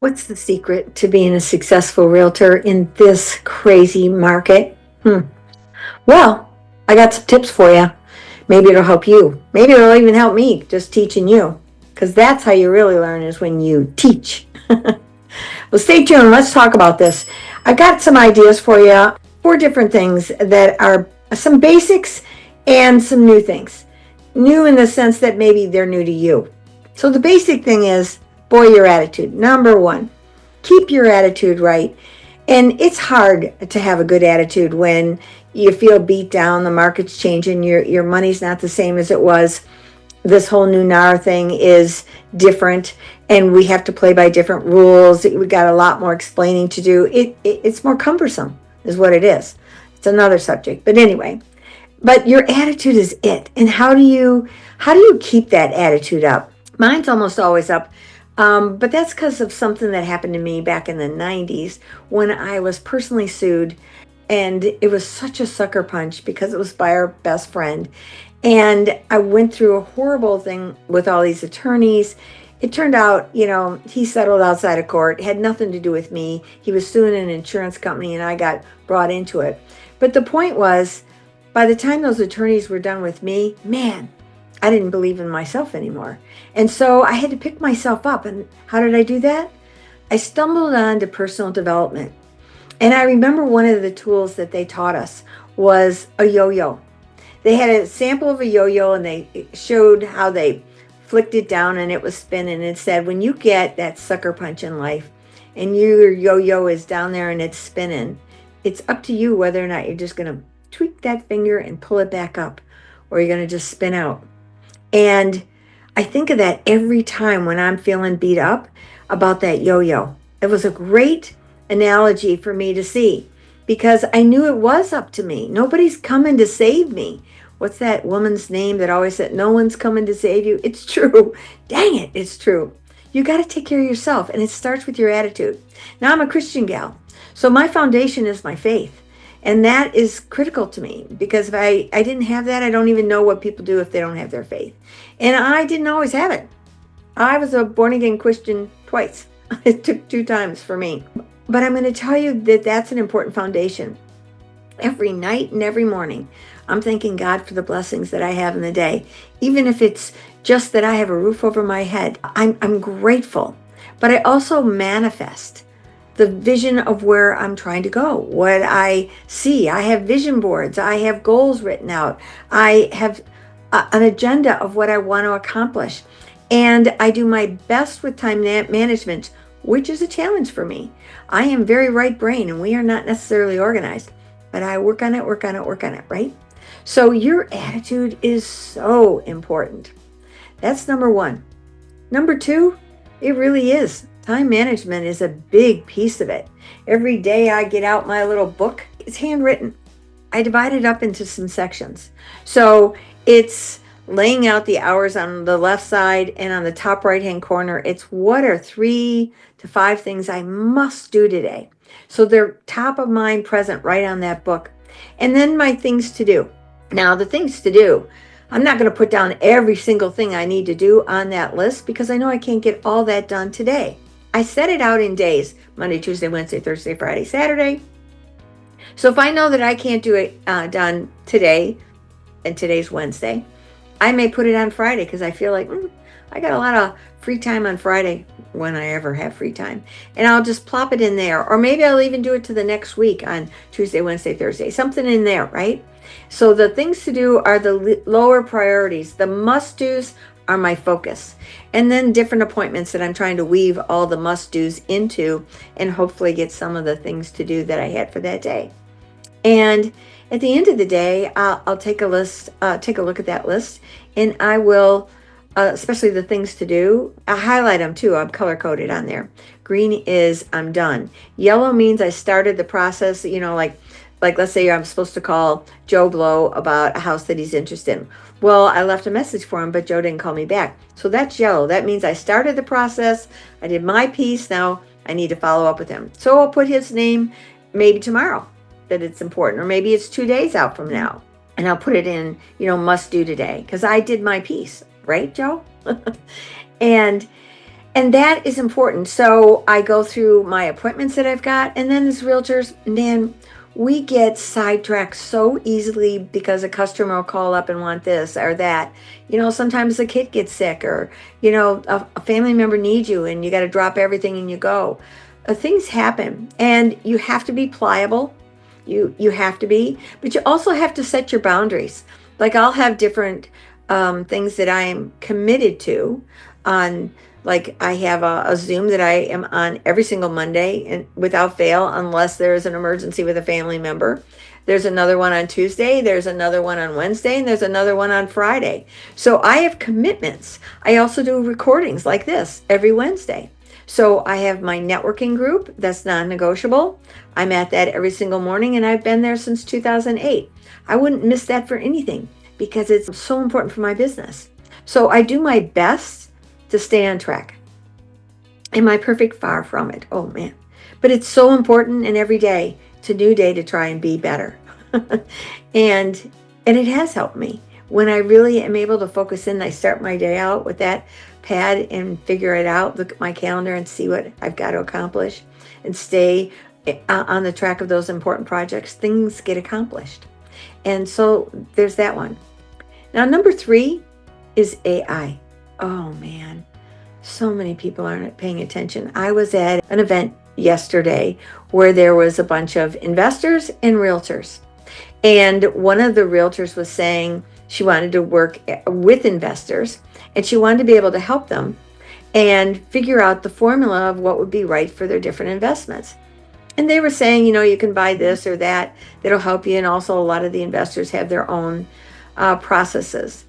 What's the secret to being a successful realtor in this crazy market? Well, I got some tips for you. Maybe it'll help you. Maybe it'll even help me just teaching you. Because that's how you really learn is when you teach. Well, stay tuned. Let's talk about this. I got some ideas for you. 4 different things that are some basics and some new things. New in the sense that maybe they're new to you. So the basic thing is, boy, your attitude. Number 1, keep your attitude right. And it's hard to have a good attitude when you feel beat down, the market's changing, your money's not the same as it was. This whole new NAR thing is different, and we have to play by different rules. We got a lot more explaining to do. It's more cumbersome, is what it is. It's another subject, but anyway. But your attitude is it, and how do you keep that attitude up? Mine's almost always up. But that's because of something that happened to me back in the 90s when I was personally sued. And it was such a sucker punch because it was by our best friend. And I went through a horrible thing with all these attorneys. It turned out, he settled outside of court. It had nothing to do with me. He was suing an insurance company and I got brought into it. But the point was, by the time those attorneys were done with me, man, I didn't believe in myself anymore. And so I had to pick myself up. And how did I do that? I stumbled onto personal development. And I remember one of the tools that they taught us was a yo-yo. They had a sample of a yo-yo and they showed how they flicked it down and it was spinning. And it said, when you get that sucker punch in life and your yo-yo is down there and it's spinning, it's up to you whether or not you're just going to tweak that finger and pull it back up, or you're going to just spin out. And I think of that every time when I'm feeling beat up about that yo-yo. It was a great analogy for me to see because I knew it was up to me. Nobody's coming to save me. What's that woman's name that always said, no one's coming to save you? It's true. Dang it, it's true. You got to take care of yourself, and it starts with your attitude. Now, I'm a Christian gal, so my foundation is my faith. And that is critical to me because if I didn't have that, I don't even know what people do if they don't have their faith. And I didn't always have it. I was a born-again Christian twice. It took 2 times for me. But I'm going to tell you that that's an important foundation. Every night and every morning, I'm thanking God for the blessings that I have in the day. Even if it's just that I have a roof over my head, I'm grateful. But I also manifest the vision of where I'm trying to go, what I see. I have vision boards. I have goals written out. I have an agenda of what I want to accomplish. And I do my best with time management, which is a challenge for me. I am very right brain and we are not necessarily organized, but I work on it, right? So your attitude is so important. That's number 1. Number 2, it really is. Time management is a big piece of it. Every day I get out my little book. It's handwritten. I divide it up into some sections. So it's laying out the hours on the left side, and on the top right-hand corner, it's what are 3 to 5 things I must do today. So they're top of mind, present right on that book. And then my things to do. Now, the things to do, I'm not going to put down every single thing I need to do on that list because I know I can't get all that done today. I set it out in days: Monday, Tuesday, Wednesday, Thursday, Friday, Saturday. So if I know that I can't do it done today, and today's Wednesday, I may put it on Friday because I feel like I got a lot of free time on Friday when I ever have free time. And I'll just plop it in there. Or maybe I'll even do it to the next week on Tuesday, Wednesday, Thursday, something in there, right? So the things to do are the lower priorities. The must-dos are my focus. And then different appointments that I'm trying to weave all the must-dos into and hopefully get some of the things to do that I had for that day. And at the end of the day, I'll take a list, take a look at that list, and I will, especially the things to do, I highlight them too. I'm color-coded on there. Green is I'm done. Yellow means I started the process, like let's say I'm supposed to call Joe Blow about a house that he's interested in. Well, I left a message for him, but Joe didn't call me back. So that's yellow. That means I started the process. I did my piece. Now I need to follow up with him. So I'll put his name maybe tomorrow that it's important, or maybe it's 2 days out from now. And I'll put it in, must do today because I did my piece. Right, Joe? And And that is important. So I go through my appointments that I've got, and then as realtors, man, we get sidetracked so easily because a customer will call up and want this or that. Sometimes the kid gets sick, or a family member needs you and you got to drop everything and you go. Things happen, and you have to be pliable. You have to be, but you also have to set your boundaries. Like, I'll have different things that I am committed to on. Like, I have a Zoom that I am on every single Monday and without fail, unless there is an emergency with a family member. There's another one on Tuesday, there's another one on Wednesday, and there's another one on Friday. So I have commitments. I also do recordings like this every Wednesday. So I have my networking group that's non-negotiable. I'm at that every single morning, and I've been there since 2008. I wouldn't miss that for anything because it's so important for my business. So I do my best to stay on track. Am I perfect? Far from it. Oh man. But it's so important, and every day it's a new day to try and be better. and it has helped me. When I really am able to focus in, I start my day out with that pad and figure it out, look at my calendar and see what I've got to accomplish and stay on the track of those important projects. Things get accomplished. And so there's that one. Now, number 3 is AI. Oh man, so many people aren't paying attention. I was at an event yesterday where there was a bunch of investors and realtors. And one of the realtors was saying she wanted to work with investors, and she wanted to be able to help them and figure out the formula of what would be right for their different investments. And they were saying, you can buy this or that, that'll help you. And also a lot of the investors have their own processes.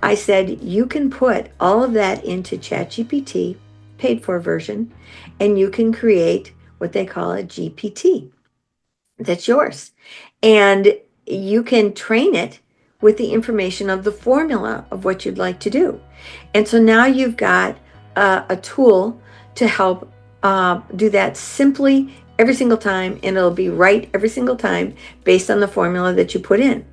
I said, you can put all of that into ChatGPT, paid for version, and you can create what they call a GPT. That's yours. And you can train it with the information of the formula of what you'd like to do. And so now you've got a tool to help do that simply every single time, and it'll be right every single time based on the formula that you put in.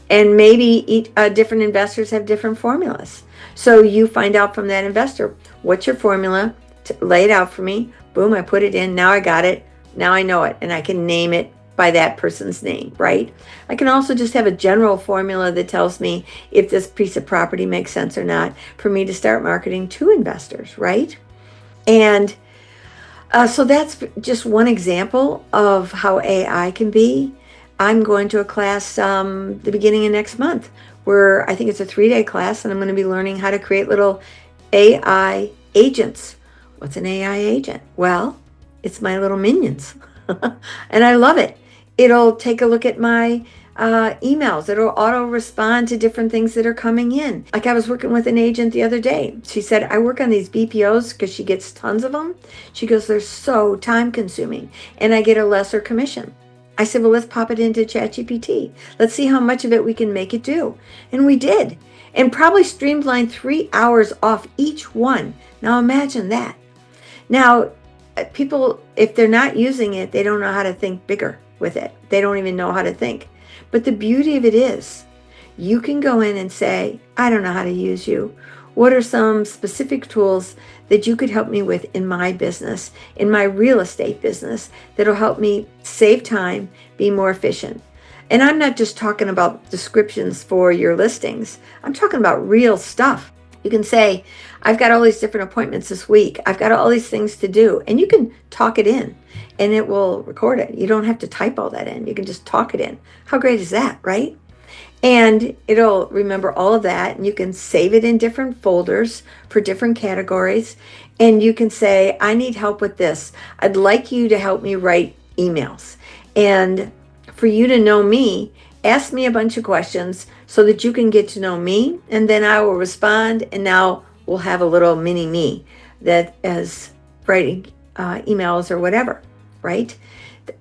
And maybe different investors have different formulas. So you find out from that investor, what's your formula? Lay it out for me. Boom, I put it in. Now I got it. Now I know it. And I can name it by that person's name, right? I can also just have a general formula that tells me if this piece of property makes sense or not for me to start marketing to investors, right? And so that's just one example of how AI can be. I'm going to a class the beginning of next month where I think it's a 3-day class, and I'm going to be learning how to create little AI agents. What's an AI agent? Well, it's my little minions, and I love it. It'll take a look at my emails. It'll auto respond to different things that are coming in. Like, I was working with an agent the other day. She said, I work on these BPOs because she gets tons of them. She goes, they're so time consuming, and I get a lesser commission. I said, well, let's pop it into ChatGPT. Let's see how much of it we can make it do. And we did. And probably streamlined 3 hours off each one. Now imagine that. Now, people, if they're not using it, they don't know how to think bigger with it. They don't even know how to think. But the beauty of it is, you can go in and say, I don't know how to use you. What are some specific tools that you could help me with in my business, in my real estate business, that'll help me save time, be more efficient? And I'm not just talking about descriptions for your listings. I'm talking about real stuff. You can say, I've got all these different appointments this week. I've got all these things to do. And you can talk it in and it will record it. You don't have to type all that in. You can just talk it in. How great is that, right? And it'll remember all of that, and you can save it in different folders for different categories. And you can say, I need help with this. I'd like you to help me write emails. And for you to know me, ask me a bunch of questions so that you can get to know me, and then I will respond, and now we'll have a little mini me that is writing emails or whatever, right?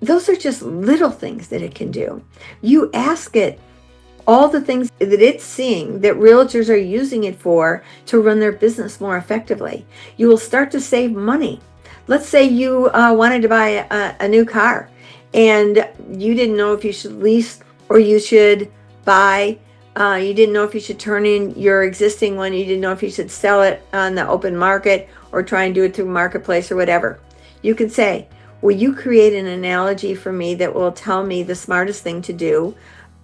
Those are just little things that it can do. You ask it all the things that it's seeing that realtors are using it for to run their business more effectively. You will start to save money. Let's say you wanted to buy a new car, and you didn't know if you should lease or you should buy You didn't know if you should turn in your existing one. You didn't know if you should sell it on the open market or try and do it through marketplace or whatever. You can say, will you create an analogy for me that will tell me the smartest thing to do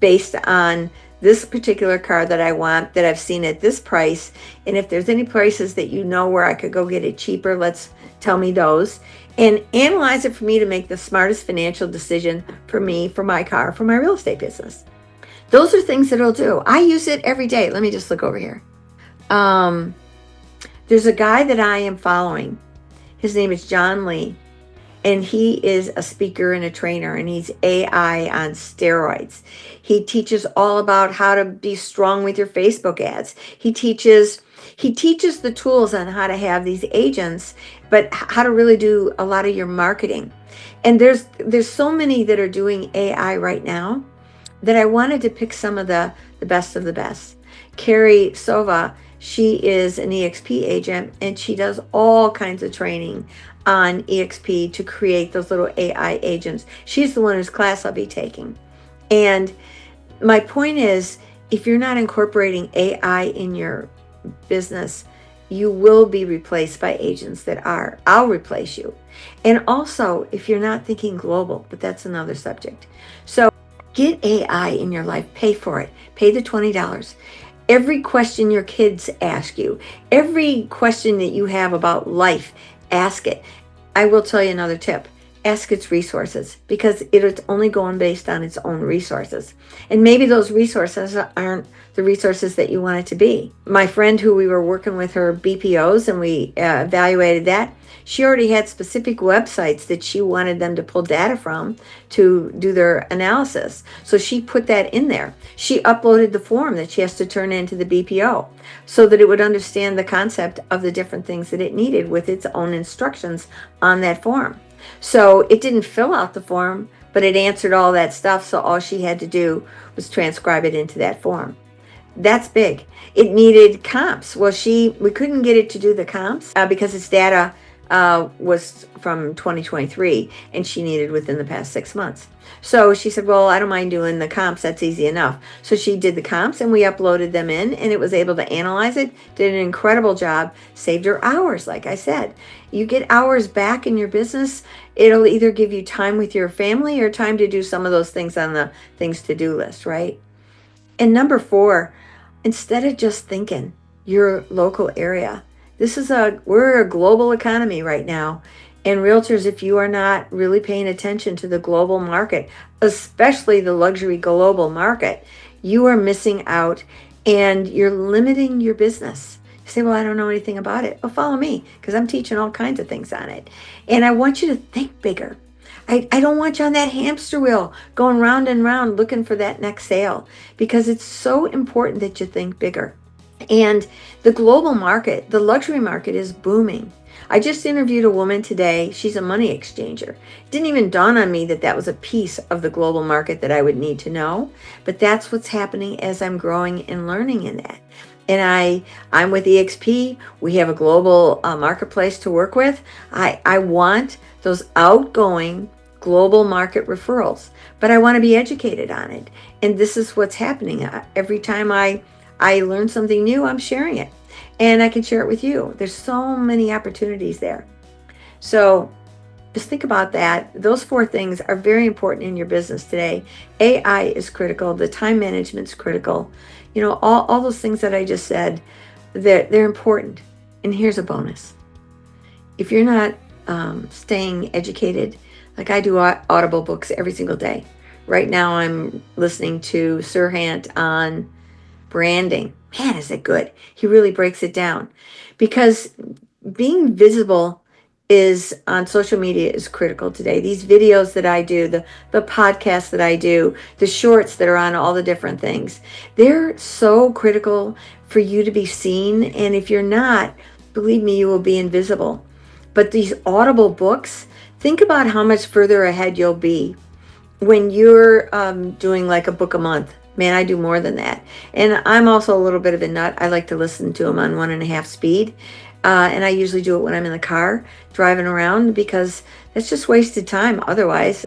based on this particular car that I want, that I've seen at this price? And if there's any prices that you know where I could go get it cheaper, let's tell me those. And analyze it for me to make the smartest financial decision for me, for my car, for my real estate business. Those are things that it'll do. I use it every day. Let me just look over here. There's a guy that I am following. His name is John Lee, and he is a speaker and a trainer, and he's AI on steroids. He teaches all about how to be strong with your Facebook ads. He teaches the tools on how to have these agents, but how to really do a lot of your marketing. And there's so many that are doing AI right now that I wanted to pick some of the best of the best. Carrie Sova, she is an EXP agent, and she does all kinds of training on EXP to create those little AI agents. She's the one whose class I'll be taking. And my point is, if you're not incorporating AI in your business, you will be replaced by agents that are. I'll replace you. And also, if you're not thinking global, but that's another subject. So get AI in your life. Pay for it. Pay the $20. Every question your kids ask you, every question that you have about life, ask it. I will tell you another tip. Ask its resources, because it's only going based on its own resources. And maybe those resources aren't the resources that you want it to be. My friend who we were working with her BPOs and we evaluated that, she already had specific websites that she wanted them to pull data from to do their analysis. So she put that in there. She uploaded the form that she has to turn into the BPO so that it would understand the concept of the different things that it needed with its own instructions on that form. So it didn't fill out the form, but it answered all that stuff. So all she had to do was transcribe it into that form. That's big. It needed comps. Well, we couldn't get it to do the comps because its data was from 2023, and she needed within the past 6 months. So she said, well, I don't mind doing the comps. That's easy enough. So she did the comps, and we uploaded them in, and it was able to analyze it, did an incredible job, saved her hours, like I said. You get hours back in your business, it'll either give you time with your family or time to do some of those things on the things to do list, right? And number 4, instead of just thinking your local area, we're a global economy right now. And realtors, if you are not really paying attention to the global market, especially the luxury global market, you are missing out and you're limiting your business. You say, well, I don't know anything about it. Well, follow me, because I'm teaching all kinds of things on it. And I want you to think bigger. I don't want you on that hamster wheel going round and round looking for that next sale, because it's so important that you think bigger. And the global market, the luxury market, is booming. I just interviewed a woman today. She's a money exchanger. It didn't even dawn on me that that was a piece of the global market that I would need to know. But that's what's happening as I'm growing and learning in that. And I'm with EXP. We have a global marketplace to work with. I want those outgoing global market referrals, but I want to be educated on it. And this is what's happening. Every time I learn something new, I'm sharing it, and I can share it with you. There's so many opportunities there. So just think about that. Those 4 things are very important in your business today. AI is critical. The time management is critical. You know, all those things that I just said, they're important. And here's a bonus. If you're not staying educated, like I do Audible books every single day. Right now I'm listening to Sirhan on branding. Man, is it good. He really breaks it down, because being visible on social media is critical today. These videos that I do, the podcasts that I do, the shorts that are on all the different things, they're so critical for you to be seen. And if you're not, believe me, you will be invisible. But these Audible books, think about how much further ahead you'll be when you're doing like a book a month. Man, I do more than that. And I'm also a little bit of a nut. I like to listen to them on 1.5 speed. And I usually do it when I'm in the car driving around, because that's just wasted time otherwise.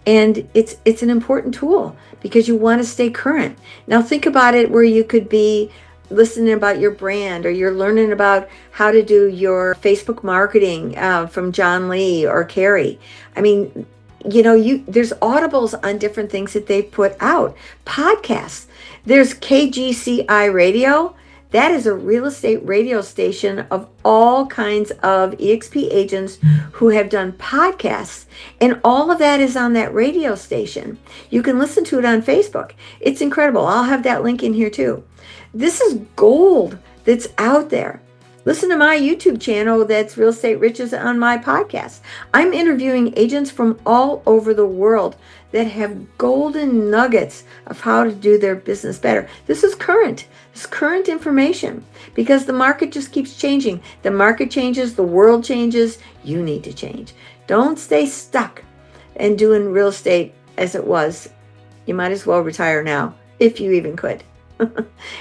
And it's an important tool because you want to stay current. Now think about it where you could be listening about your brand, or you're learning about how to do your Facebook marketing from John Lee or Carrie. I mean, there's audibles on different things that they put out. Podcasts. There's KGCI Radio. That is a real estate radio station of all kinds of EXP agents who have done podcasts. And all of that is on that radio station. You can listen to it on Facebook. It's incredible. I'll have that link in here too. This is gold that's out there. Listen to my YouTube channel, that's Real Estate Riches, on my podcast. I'm interviewing agents from all over the world that have golden nuggets of how to do their business better. This is current. This is current information because the market just keeps changing. The market changes, the world changes. You need to change. Don't stay stuck in doing real estate as it was. You might as well retire now, if you even could.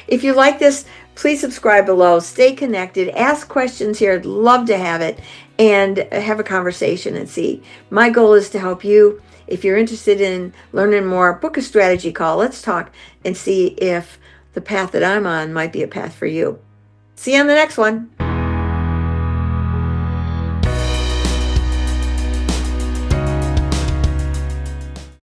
If you like this, please subscribe below. Stay connected. Ask questions here. I'd love to have it and have a conversation and see. My goal is to help you. If you're interested in learning more, book a strategy call. Let's talk and see if the path that I'm on might be a path for you. See you on the next one.